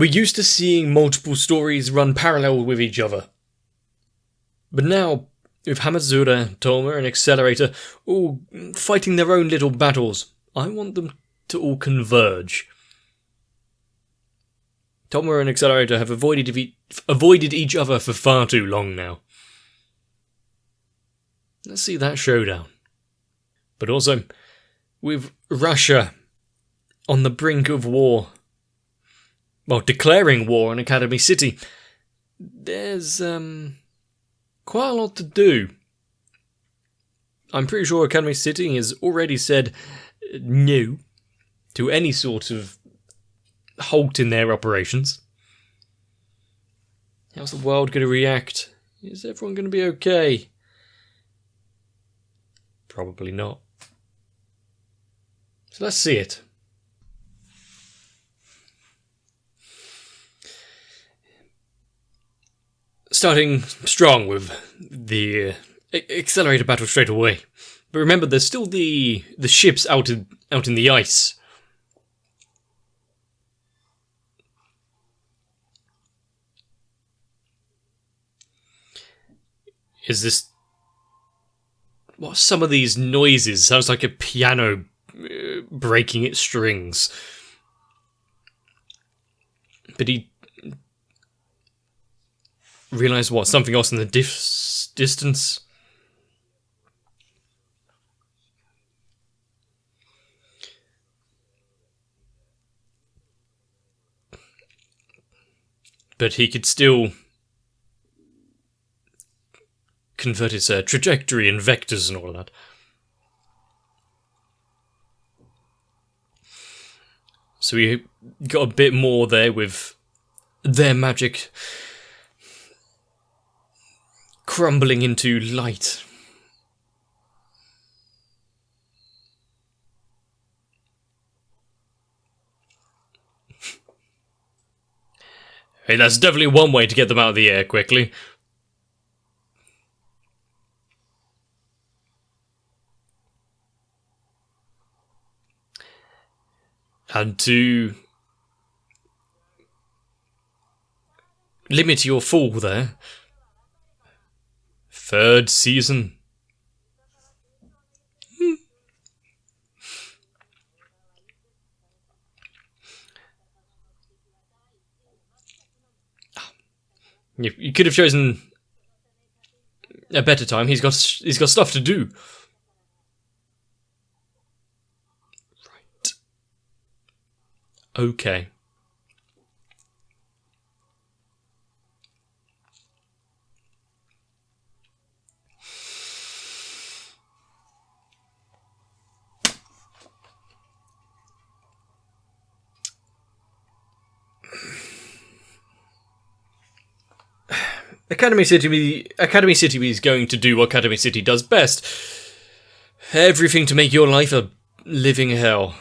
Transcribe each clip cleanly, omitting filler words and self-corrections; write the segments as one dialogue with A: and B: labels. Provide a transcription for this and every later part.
A: We're used to seeing multiple stories run parallel with each other. But now, with Hamazura, Toma, and Accelerator all fighting their own little battles, I want them to all converge. Toma and Accelerator have avoided each other for far too long now. Let's see that showdown. But also, with Russia on the brink of war, well, declaring war on Academy City, there's quite a lot to do. I'm pretty sure Academy City has already said no to any sort of halt in their operations. How's the world going to react? Is everyone going to be okay? Probably not. So let's see it. Starting strong with the Accelerator battle straight away. But remember, there's still the ships out in the ice. Is this... What are some of these noises? Sounds like a piano breaking its strings. But he realised what? Something else in the distance? But he could still convert its trajectory and vectors and all of that. So we got a bit more there with their magic crumbling into light. Hey, that's definitely one way to get them out of the air quickly. And to limit your fall there. Third season. You could have chosen a better time. He's got stuff to do. Right. Okay. Academy City is going to do what Academy City does best. Everything to make your life a living hell.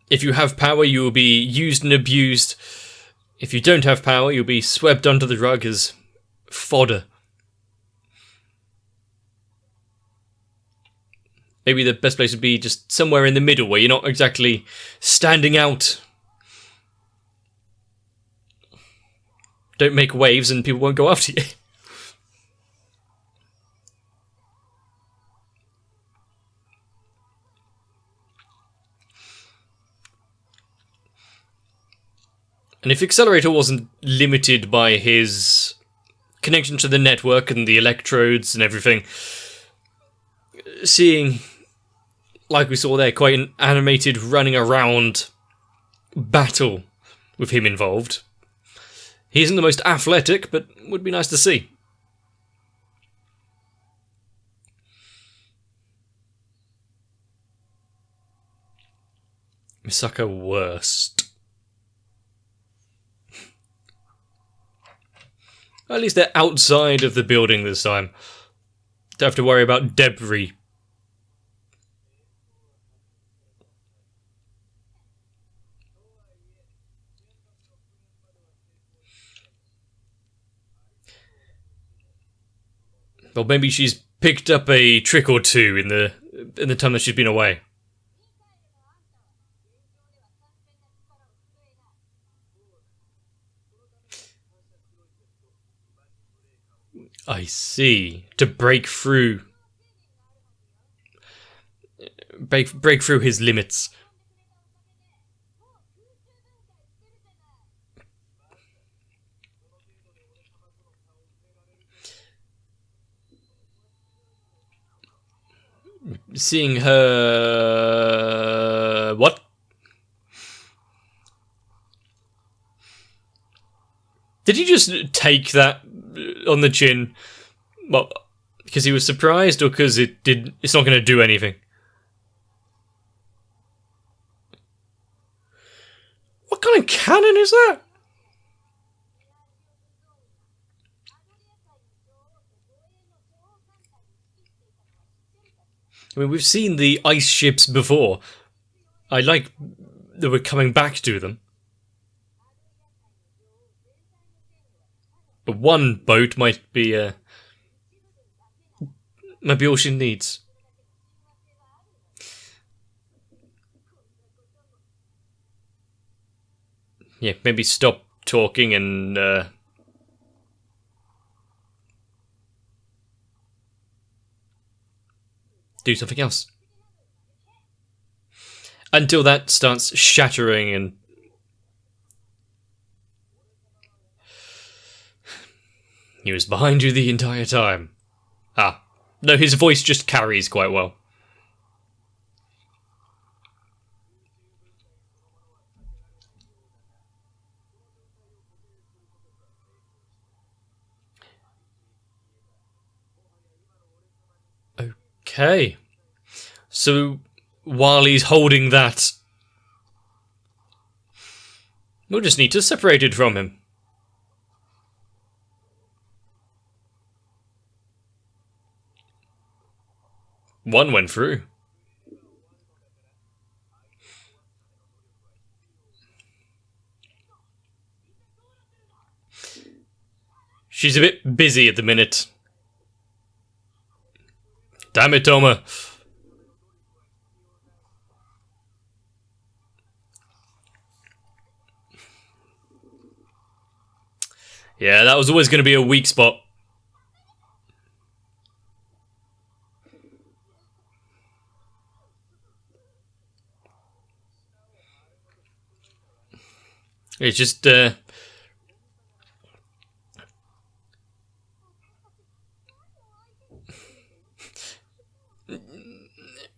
A: If you have power, you will be used and abused. If you don't have power, you'll be swept under the rug as fodder. Maybe the best place would be just somewhere in the middle where you're not exactly standing out. Don't make waves and people won't go after you. And if Accelerator wasn't limited by his connection to the network and the electrodes and everything, seeing, like we saw there, quite an animated running around battle with him involved. He isn't the most athletic, but would be nice to see. Misaka worst. At least they're outside of the building this time. Don't have to worry about debris. Well, maybe she's picked up a trick or two in the time that she's been away. I see. To break through his limits. Seeing her... What? Did he just take that on the chin? Well, because he was surprised, or because it's not going to do anything? What kind of cannon is that? I mean, we've seen the ice ships before. I like that we're coming back to them. But one boat might be all she needs. Yeah, maybe stop talking and do something else. Until that starts shattering and... He was behind you the entire time. Ah. No, his voice just carries quite well. Okay. So, while he's holding that, we'll just need to separate it from him. One went through. She's a bit busy at the minute. Damn it, Toma. Yeah, that was always going to be a weak spot. It's just,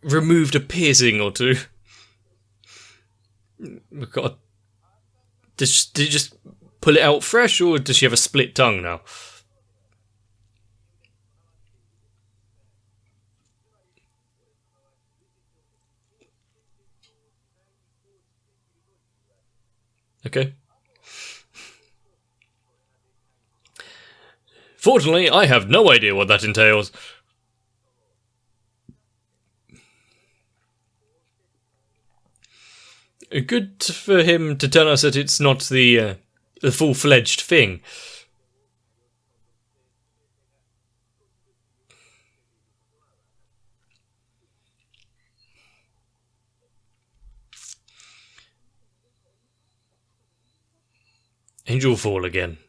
A: removed a piercing or two. We've got... Did you just pull it out fresh, or does she have a split tongue now? Okay. Fortunately, I have no idea what that entails. Good for him to tell us that it's not the full-fledged thing. Angel fall again.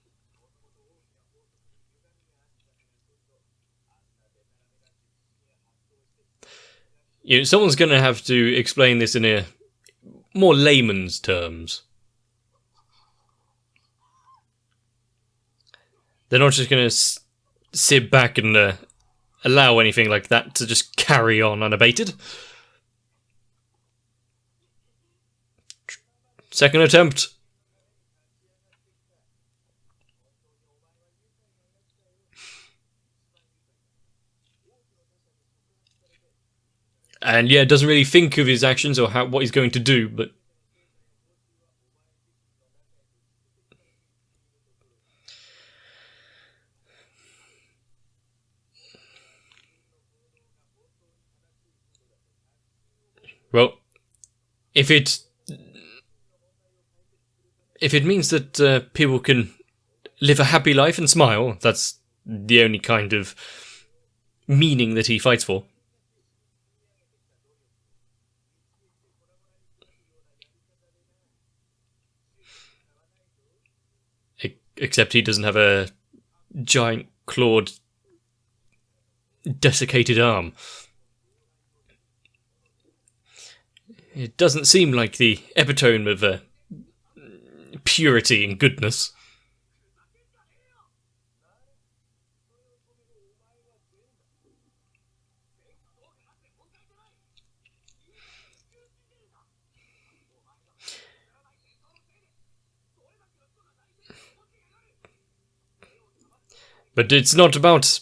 A: You know, someone's going to have to explain this in a more layman's terms. They're not just going to sit back and allow anything like that to just carry on unabated. Second attempt. And yeah, doesn't really think of his actions or what he's going to do, but... Well, if it means that people can live a happy life and smile, that's the only kind of meaning that he fights for. Except he doesn't have a giant clawed desiccated arm. It doesn't seem like the epitome of purity and goodness. But it's not about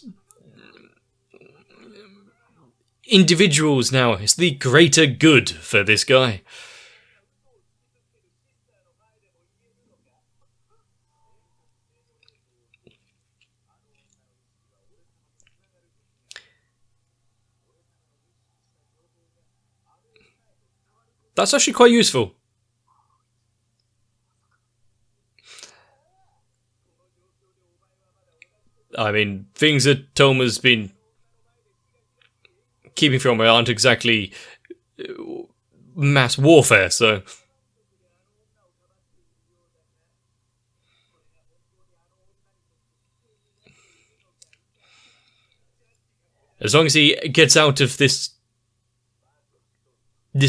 A: individuals now. It's the greater good for this guy. That's actually quite useful. I mean, things that Toma's been keeping from her aren't exactly mass warfare, so... As long as he gets out of this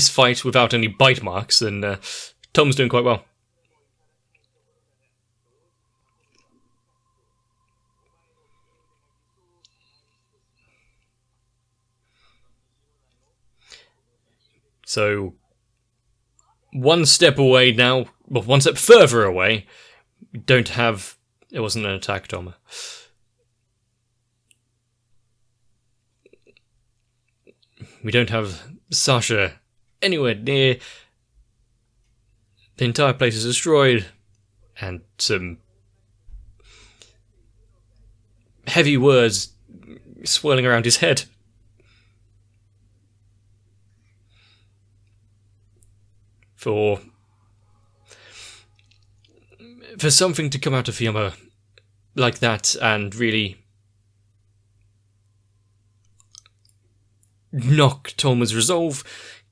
A: fight without any bite marks, then Tom's doing quite well. So, one step away now, well, one step further away, we don't have... It wasn't an attack, Toma. We don't have Sasha anywhere near. The entire place is destroyed, and some heavy words swirling around his head. For something to come out of Fiamma like that and really knock Toma's resolve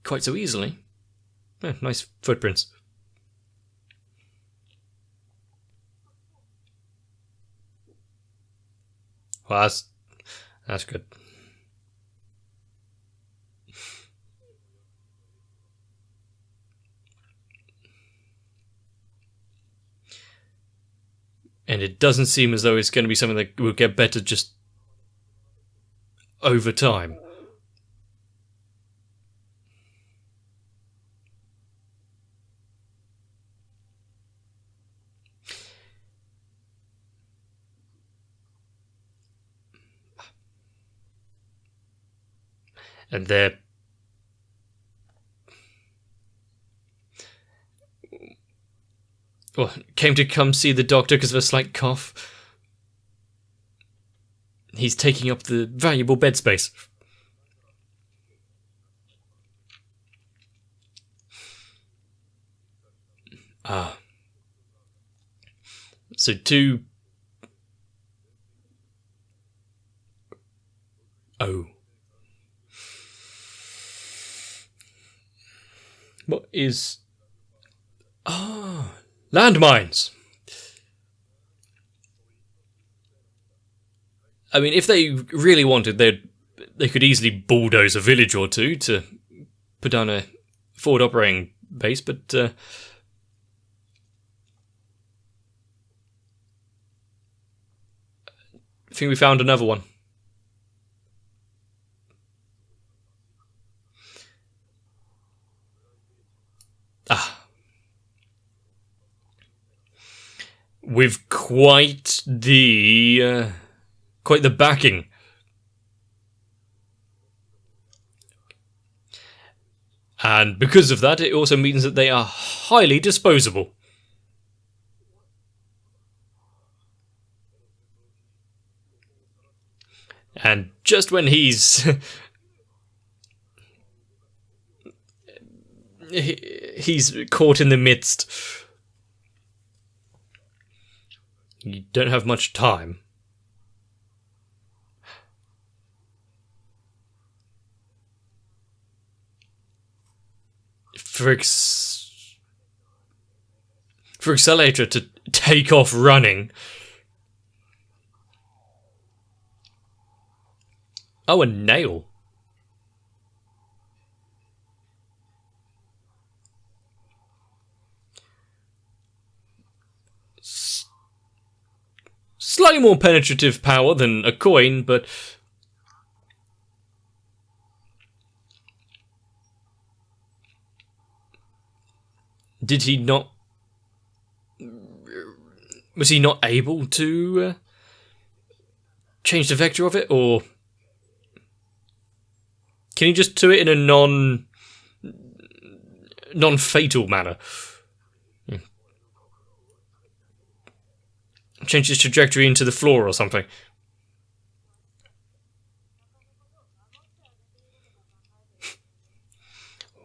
A: quite so easily. Yeah, nice footprints. Well, that's good. And it doesn't seem as though it's going to be something that will get better just over time. And they're... Well, came to come see the doctor because of a slight cough. He's taking up the valuable bed space. Ah. So two... Oh. What is... Ah... Landmines! I mean, if they really wanted, they could easily bulldoze a village or two to put down a forward operating base, but I think we found another one. Ah. With quite the backing. And because of that, it also means that they are highly disposable. And just when he's he's caught in the midst, you don't have much time. For Accelerator to take off running. Oh, a nail. Slightly more penetrative power than a coin, but... Did he not... Was he not able to change the vector of it, or... Can he just do it in a non-fatal manner? Change his trajectory into the floor or something.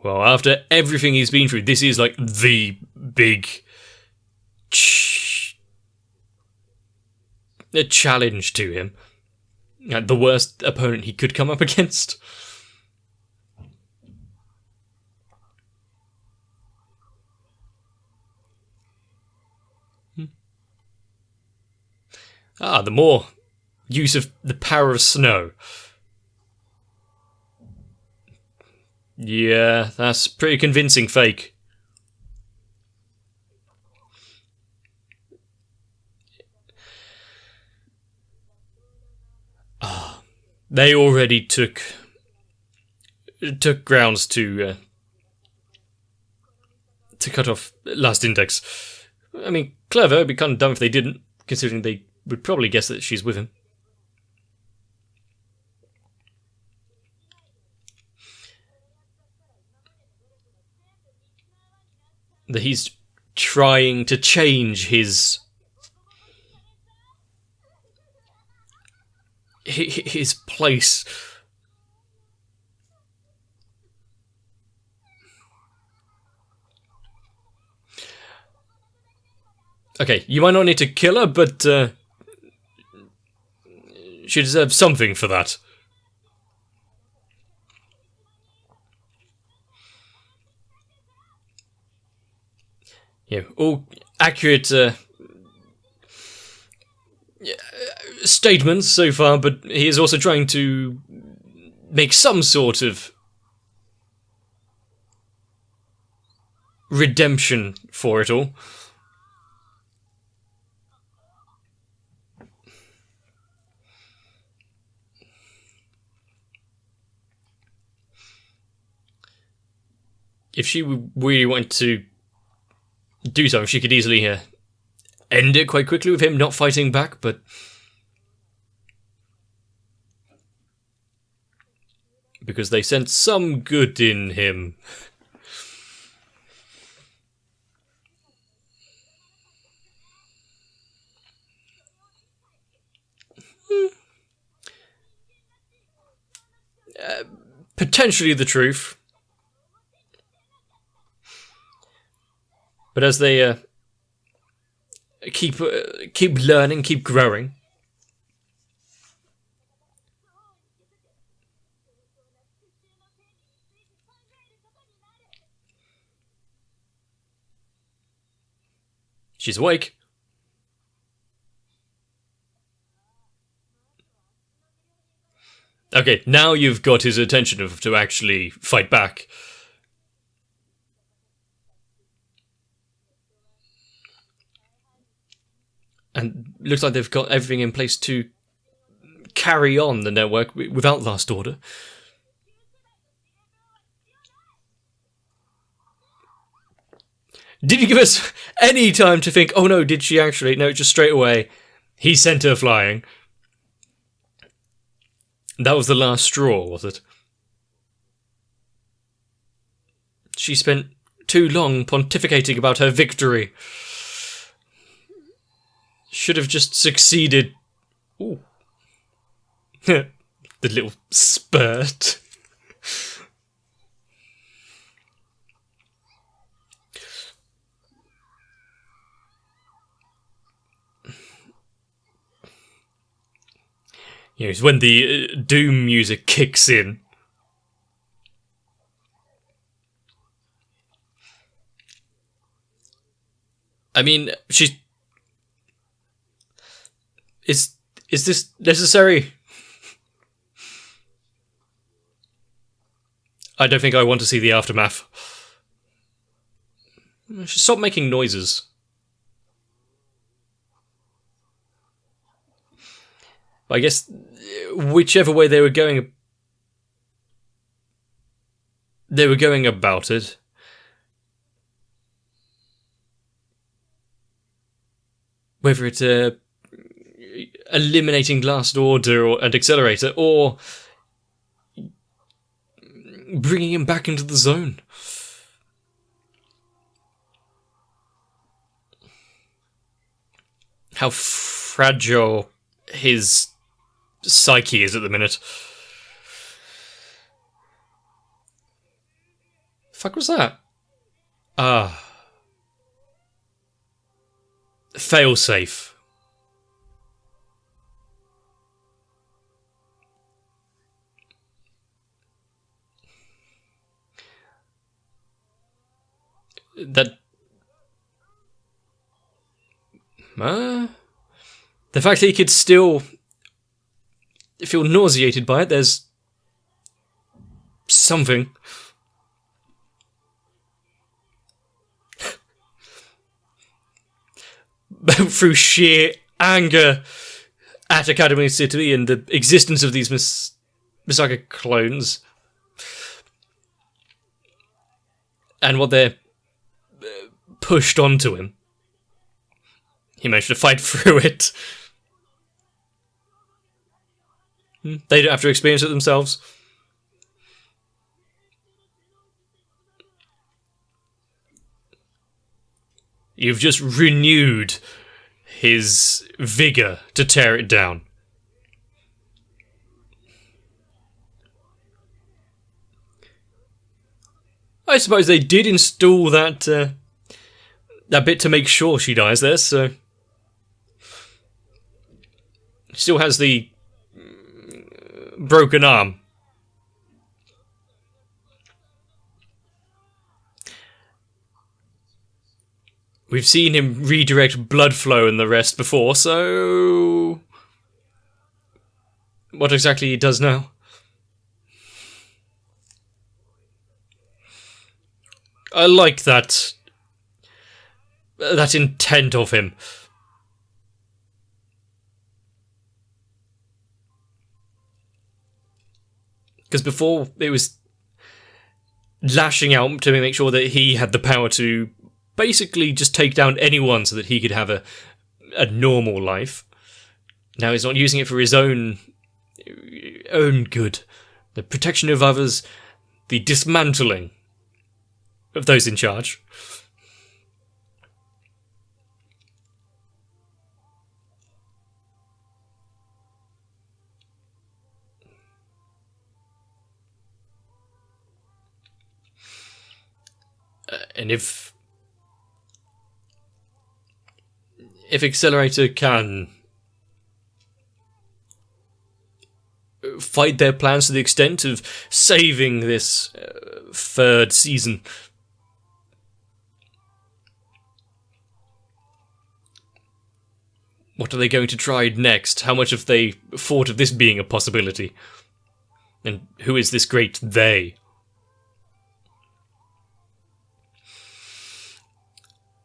A: Well, after everything he's been through, this is like the big a challenge to him. The worst opponent he could come up against. Ah, the more use of the power of snow. Yeah, that's pretty convincing fake. Ah, they already took grounds to cut off last index. I mean, clever. It'd be kind of dumb if they didn't, considering they would probably guess that she's with him. That he's trying to change his place. Okay, you might not need to kill her, but she deserves something for that. Yeah, all accurate statements so far, but he is also trying to make some sort of redemption for it all. If she really wanted to do something, she could easily end it quite quickly with him not fighting back, but... because they sent some good in him. Potentially the truth. But as they keep learning, keep growing, she's awake. Okay, now you've got his attention to actually fight back. And looks like they've got everything in place to carry on the network without Last Order. Did you give us any time to think, oh no, did she actually? No, just straight away, he sent her flying. That was the last straw, was it? She spent too long pontificating about her victory. Should have just succeeded. Ooh. The little spurt. You know, it's when the Doom music kicks in. I mean, she's... Is this necessary? I don't think I want to see the aftermath. Stop making noises. I guess whichever way they were going about it. Whether it's eliminating Last Order and Accelerator, or bringing him back into the zone. How fragile his psyche is at the minute. Fuck was that? Failsafe. That... the fact that he could still feel nauseated by it, there's something. Through sheer anger at Academy City and the existence of these Misaka clones, and what they're pushed onto him, he managed to fight through it. They don't have to experience it themselves. You've just renewed his vigour to tear it down. I suppose they did install that bit to make sure she dies there, so... She still has the broken arm. We've seen him redirect blood flow and the rest before, so... What exactly he does now? I like that intent of him. Because before, it was lashing out to make sure that he had the power to basically just take down anyone so that he could have a normal life. Now he's not using it for his own good. The protection of others, the dismantling of those in charge. And if Accelerator can fight their plans to the extent of saving this third season, what are they going to try next? How much have they thought of this being a possibility? And who is this great they?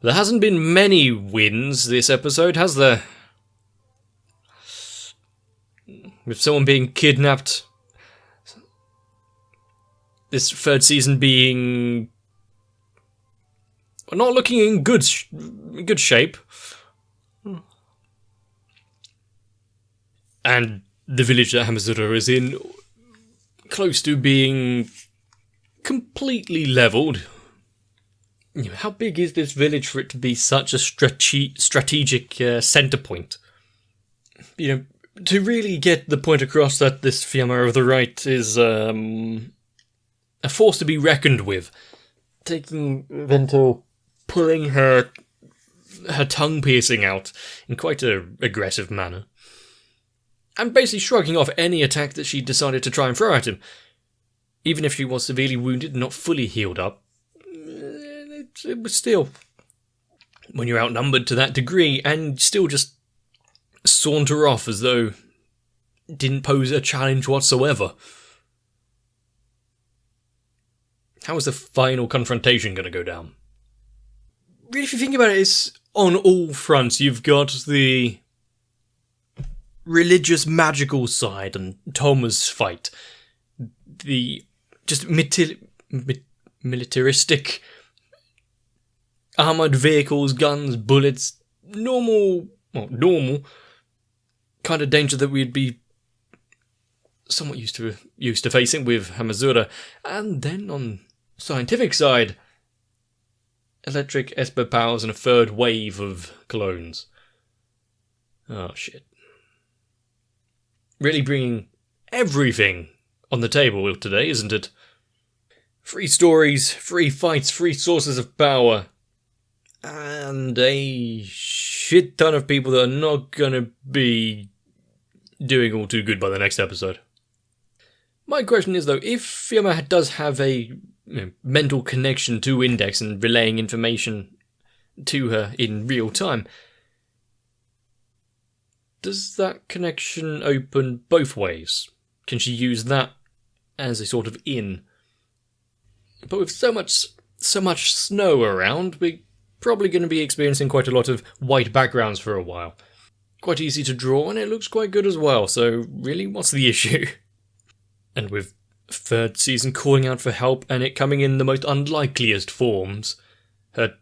A: There hasn't been many wins this episode, has there? With someone being kidnapped, this third season being not looking in good shape, and the village that Hamazura is in close to being completely leveled. How big is this village for it to be such a strategic centre point? To really get the point across that this Fiamma of the Right is a force to be reckoned with. Taking Vento, pulling her tongue piercing out in quite an aggressive manner. And basically shrugging off any attack that she decided to try and throw at him. Even if she was severely wounded and not fully healed up. It was still, when you're outnumbered to that degree, and still just saunter off as though it didn't pose a challenge whatsoever. How is the final confrontation going to go down? Really, if you think about it, it's on all fronts. You've got the religious, magical side and Toma's fight. The just militaristic armoured vehicles, guns, bullets, normal kind of danger that we'd be somewhat used to facing with Hamazura. And then on scientific side, electric Esper powers and a third wave of clones. Oh shit. Really bringing everything on the table today, isn't it? 3 stories, 3 fights, 3 sources of power, and a shit ton of people that are not gonna be doing all too good by the next episode. My question is, though, if Fiamma does have a mental connection to Index and relaying information to her in real time, does that connection open both ways? Can she use that as a sort of in? But with so much snow around, we're probably going to be experiencing quite a lot of white backgrounds for a while. Quite easy to draw, and it looks quite good as well, so really, what's the issue? And with 3rd season calling out for help, and it coming in the most unlikeliest forms, her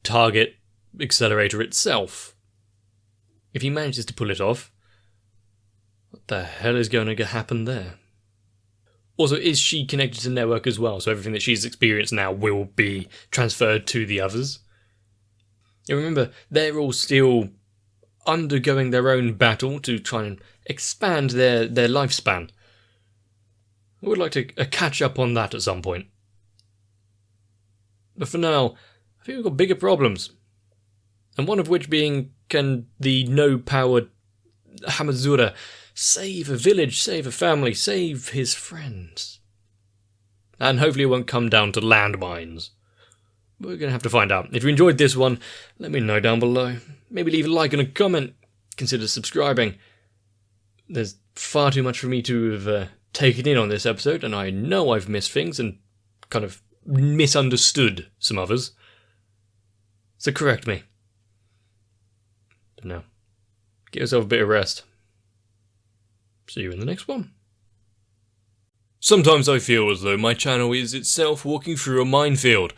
A: target, Accelerator itself. If he manages to pull it off, what the hell is going to happen there? Also, is she connected to network as well, so everything that she's experienced now will be transferred to the others? You remember, they're all still undergoing their own battle to try and expand their lifespan. I would like to catch up on that at some point. But for now, I think we've got bigger problems. And one of which being, can the no-powered Hamazura save a village, save a family, save his friends? And hopefully it won't come down to landmines. But we're going to have to find out. If you enjoyed this one, let me know down below. Maybe leave a like and a comment. Consider subscribing. There's far too much for me to have taken in on this episode, and I know I've missed things and kind of misunderstood some others. So correct me. But now, get yourself a bit of rest. See you in the next one. Sometimes I feel as though my channel is itself walking through a minefield,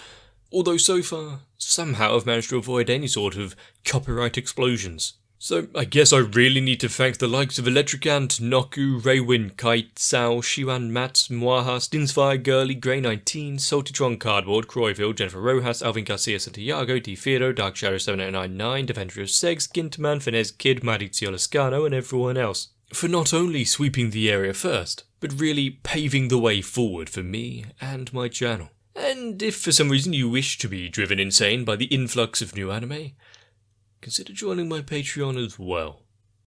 A: although so far, somehow I've managed to avoid any sort of copyright explosions. So I guess I really need to thank the likes of Electricant, Noku, Raywin, Kite, Sao, Shiwan, Mats, Mwaha, Stinsfire, Girly, Grey19, Saltytron Cardboard, Croyville, Jennifer Rojas, Alvin Garcia Santiago, D. Theodore, Dark Shadow 7899, Defendrius Segs, Gintman, Finesse Kid, Maurizio Lascano, and everyone else, for not only sweeping the area first, but really paving the way forward for me and my channel. And if for some reason you wish to be driven insane by the influx of new anime, consider joining my Patreon as well.